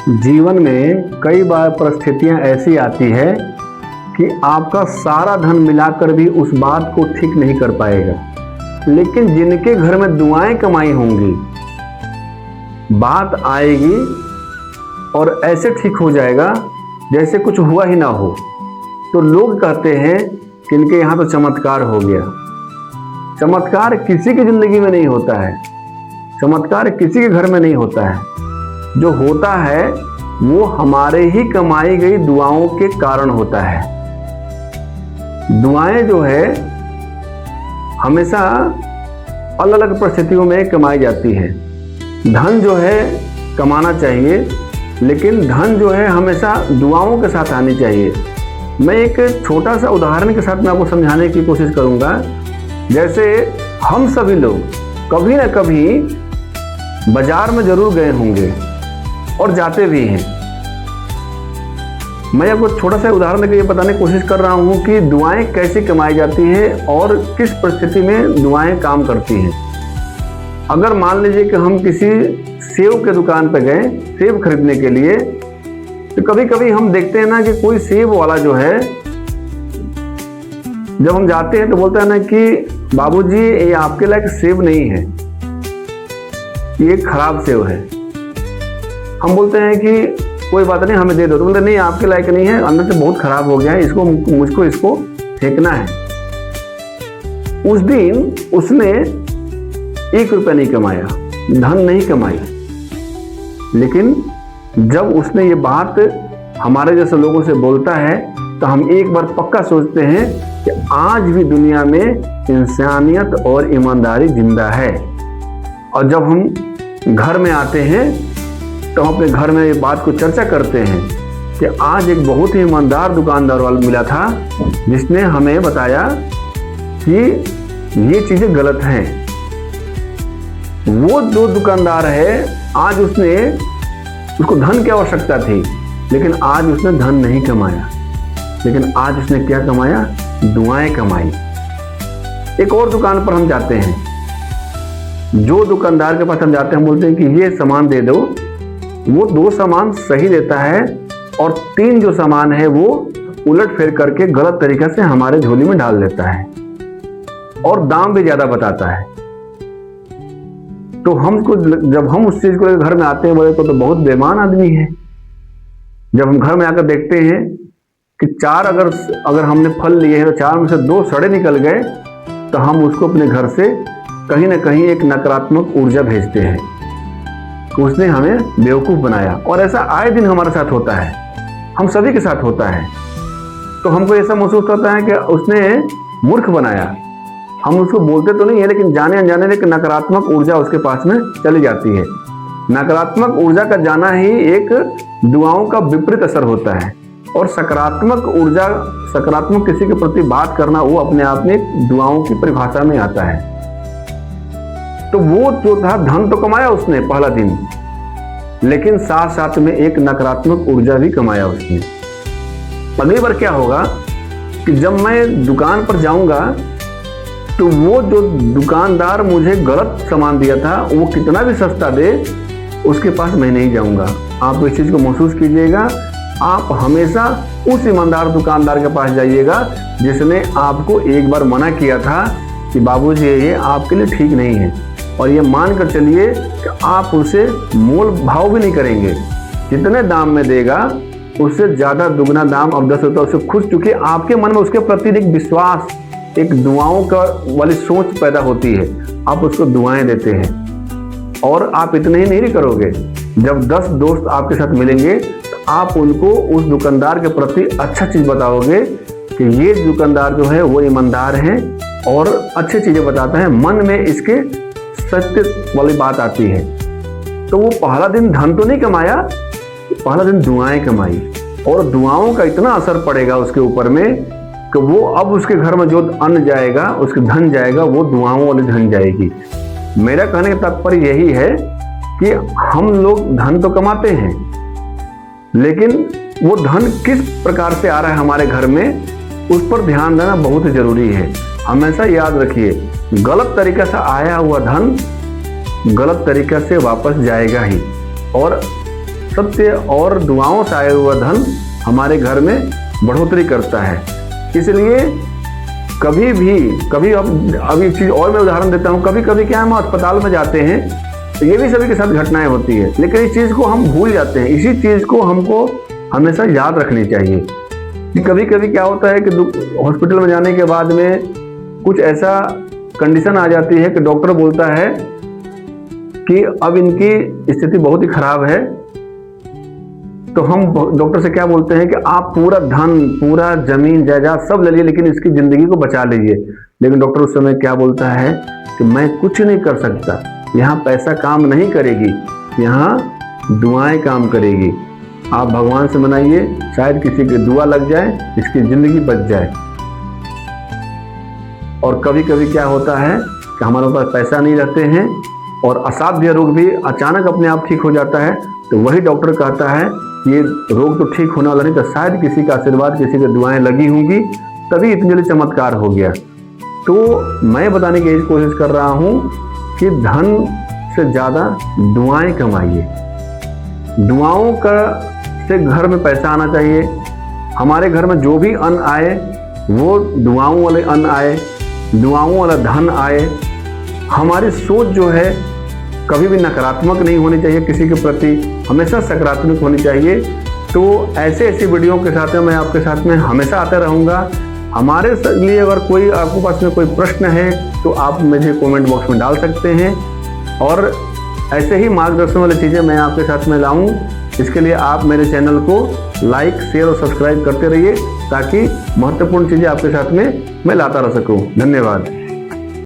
जीवन में कई बार परिस्थितियां ऐसी आती है कि आपका सारा धन मिलाकर भी उस बात को ठीक नहीं कर पाएगा, लेकिन जिनके घर में दुआएं कमाई होंगी, बात आएगी और ऐसे ठीक हो जाएगा जैसे कुछ हुआ ही ना हो। तो लोग कहते हैं कि इनके यहाँ तो चमत्कार हो गया। चमत्कार किसी की जिंदगी में नहीं होता है, चमत्कार किसी के घर में नहीं होता है। जो होता है वो हमारे ही कमाई गई दुआओं के कारण होता है। दुआएं जो है हमेशा अलग अलग परिस्थितियों में कमाई जाती है। धन जो है कमाना चाहिए, लेकिन धन जो है हमेशा दुआओं के साथ आनी चाहिए। मैं एक छोटा सा उदाहरण के साथ मैं आपको समझाने की कोशिश करूंगा। जैसे हम सभी लोग कभी ना कभी बाजार में जरूर गए होंगे और जाते भी हैं। मैं आपको छोटा सा उदाहरण देकर ये बताने की कोशिश कर रहा हूँ कि दुआएं कैसे कमाई जाती है और किस परिस्थिति में दुआएं काम करती हैं। अगर मान लीजिए कि हम किसी सेब के दुकान पर गए सेब खरीदने के लिए, तो कभी कभी हम देखते हैं ना कि कोई सेब वाला जो है, जब हम जाते हैं तो बोलता है ना कि बाबूजी ये आपके लायक सेब नहीं है, ये खराब सेब है। हम बोलते हैं कि कोई बात नहीं हमें दे दो, तो बोलते नहीं आपके लायक नहीं है, अंदर से बहुत खराब हो गया है, मुझको इसको फेंकना है। उस दिन उसने 1 रुपया नहीं कमाया, धन नहीं कमाई, लेकिन जब उसने ये बात हमारे जैसे लोगों से बोलता है तो हम एक बार पक्का सोचते हैं कि आज भी दुनिया में इंसानियत और ईमानदारी जिंदा है। और जब हम घर में आते हैं तो हम अपने घर में ये बात को चर्चा करते हैं कि आज एक बहुत ही ईमानदार दुकानदार वाला मिला था, जिसने हमें बताया कि ये चीज़ें गलत हैं। वो जो दुकानदार है, आज उसको धन की आवश्यकता थी, लेकिन आज उसने धन नहीं कमाया, लेकिन आज उसने क्या कमाया? दुआएं कमाई। एक और दुकान पर हम जाते हैं, जो दुकानदार के पास हम जाते हैं, बोलते हैं कि ये सामान दे दो, वो 2 सामान सही देता है और 3 जो सामान है वो उलट फेर करके गलत तरीके से हमारे झोली में डाल देता है और दाम भी ज्यादा बताता है। तो जब हम उस चीज को लेकर घर में आते हैं, बोले तो बहुत बेईमान आदमी है। जब हम घर में आकर देखते हैं कि 4 अगर हमने फल लिए हैं तो 4 में से 2 सड़े निकल गए, तो हम उसको अपने घर से कहीं ना कहीं एक नकारात्मक ऊर्जा भेजते हैं कि उसने हमें बेवकूफ़ बनाया। और ऐसा आए दिन हमारे साथ होता है, हम सभी के साथ होता है। तो हमको ऐसा महसूस होता है कि उसने मूर्ख बनाया। हम उसको बोलते तो नहीं है, लेकिन जाने अनजाने में एक नकारात्मक ऊर्जा उसके पास में चली जाती है। नकारात्मक ऊर्जा का जाना ही एक दुआओं का विपरीत असर होता है, और सकारात्मक ऊर्जा, सकारात्मक किसी के प्रति बात करना, वो अपने आप में दुआओं की परिभाषा में आता है। तो वो जो था, धन तो कमाया उसने पहला दिन, लेकिन साथ साथ में एक नकारात्मक ऊर्जा भी कमाया उसने। अगली बार क्या होगा कि जब मैं दुकान पर जाऊंगा तो वो जो दुकानदार मुझे गलत सामान दिया था, वो कितना भी सस्ता दे, उसके पास मैं नहीं जाऊंगा। आप इस चीज को महसूस कीजिएगा। आप हमेशा उस ईमानदार दुकानदार के पास जाइएगा जिसने आपको एक बार मना किया था कि बाबूजी ये आपके लिए ठीक नहीं है, और ये मान कर चलिए कि आप उसे मोल भाव भी नहीं करेंगे। जितने दाम में देगा उससे ज़्यादा दुगना दाम अब 10 रुपये उससे खुश, चुकी आपके मन में उसके प्रति एक विश्वास, एक दुआओं का वाली सोच पैदा होती है। आप उसको दुआएं देते हैं। और आप इतने ही नहीं करोगे, जब 10 दोस्त आपके साथ मिलेंगे तो आप उनको उस दुकानदार के प्रति अच्छा चीज़ बताओगे कि ये दुकानदार जो है वो ईमानदार है और अच्छी चीज़ें बताता है। मन में इसके सत्य वाली बात आती है। तो वो पहला दिन धन तो नहीं कमाया, पहला दिन दुआएं कमाई, और दुआओं का इतना असर पड़ेगा उसके ऊपर में कि वो अब उसके घर में जो अन्न जाएगा, उसके धन जाएगा, वो दुआओं वाली धन जाएगी। मेरा कहने का तात्पर्य यही है कि हम लोग धन तो कमाते हैं, लेकिन वो धन किस प्रकार से आ रहा है हमारे घर में, उस पर ध्यान देना बहुत जरूरी है। हमेशा याद रखिए, गलत तरीका से आया हुआ धन गलत तरीका से वापस जाएगा ही, और सबसे और दुआओं से आया हुआ धन हमारे घर में बढ़ोतरी करता है। इसलिए कभी अब एक चीज़ और मैं उदाहरण देता हूँ, कभी कभी क्या हम अस्पताल में जाते हैं तो ये भी सभी के साथ घटनाएं होती है, लेकिन इस चीज़ को हम भूल जाते हैं। इसी चीज़ को हमको हमेशा याद रखनी चाहिए कि कभी कभी क्या होता है कि हॉस्पिटल में जाने के बाद में कुछ ऐसा कंडीशन आ जाती है कि डॉक्टर बोलता है कि अब इनकी स्थिति बहुत ही खराब है, तो हम डॉक्टर से क्या बोलते हैं कि आप पूरा धन, पूरा जमीन जायदाद सब ले लीजिए, लेकिन इसकी ज़िंदगी को बचा लीजिए। लेकिन डॉक्टर उस समय क्या बोलता है कि मैं कुछ नहीं कर सकता, यहाँ पैसा काम नहीं करेगी, यहाँ दुआएं काम करेगी। आप भगवान से मनाइए, शायद किसी की दुआ लग जाए, इसकी ज़िंदगी बच जाए। और कभी कभी क्या होता है कि हमारे पास पैसा नहीं रहते हैं और असाध्य रोग भी अचानक अपने आप ठीक हो जाता है, तो वही डॉक्टर कहता है ये रोग तो ठीक होने वाला नहीं था, शायद किसी का आशीर्वाद, किसी की दुआएं लगी होंगी, तभी इतने जल्दी चमत्कार हो गया। तो मैं बताने की कोशिश कर रहा हूँ कि धन से ज़्यादा दुआएं कमाइए। दुआओं का से घर में पैसा आना चाहिए। हमारे घर में जो भी अन्न आए वो दुआओं वाले अन्न आए, दुआओं वाला धन आए। हमारी सोच जो है कभी भी नकारात्मक नहीं होनी चाहिए, किसी के प्रति हमेशा सकारात्मक होनी चाहिए। तो ऐसे वीडियो के साथ में मैं आपके साथ में हमेशा आता रहूँगा। हमारे लिए अगर कोई आपके पास में कोई प्रश्न है तो आप मुझे कमेंट बॉक्स में डाल सकते हैं, और ऐसे ही मार्गदर्शन वाली चीज़ें मैं आपके साथ में लाऊं। इसके लिए आप मेरे चैनल को लाइक, शेयर और सब्सक्राइब करते रहिए, ताकि महत्वपूर्ण चीज़ें आपके साथ में मैं लाता रह सकूं। धन्यवाद।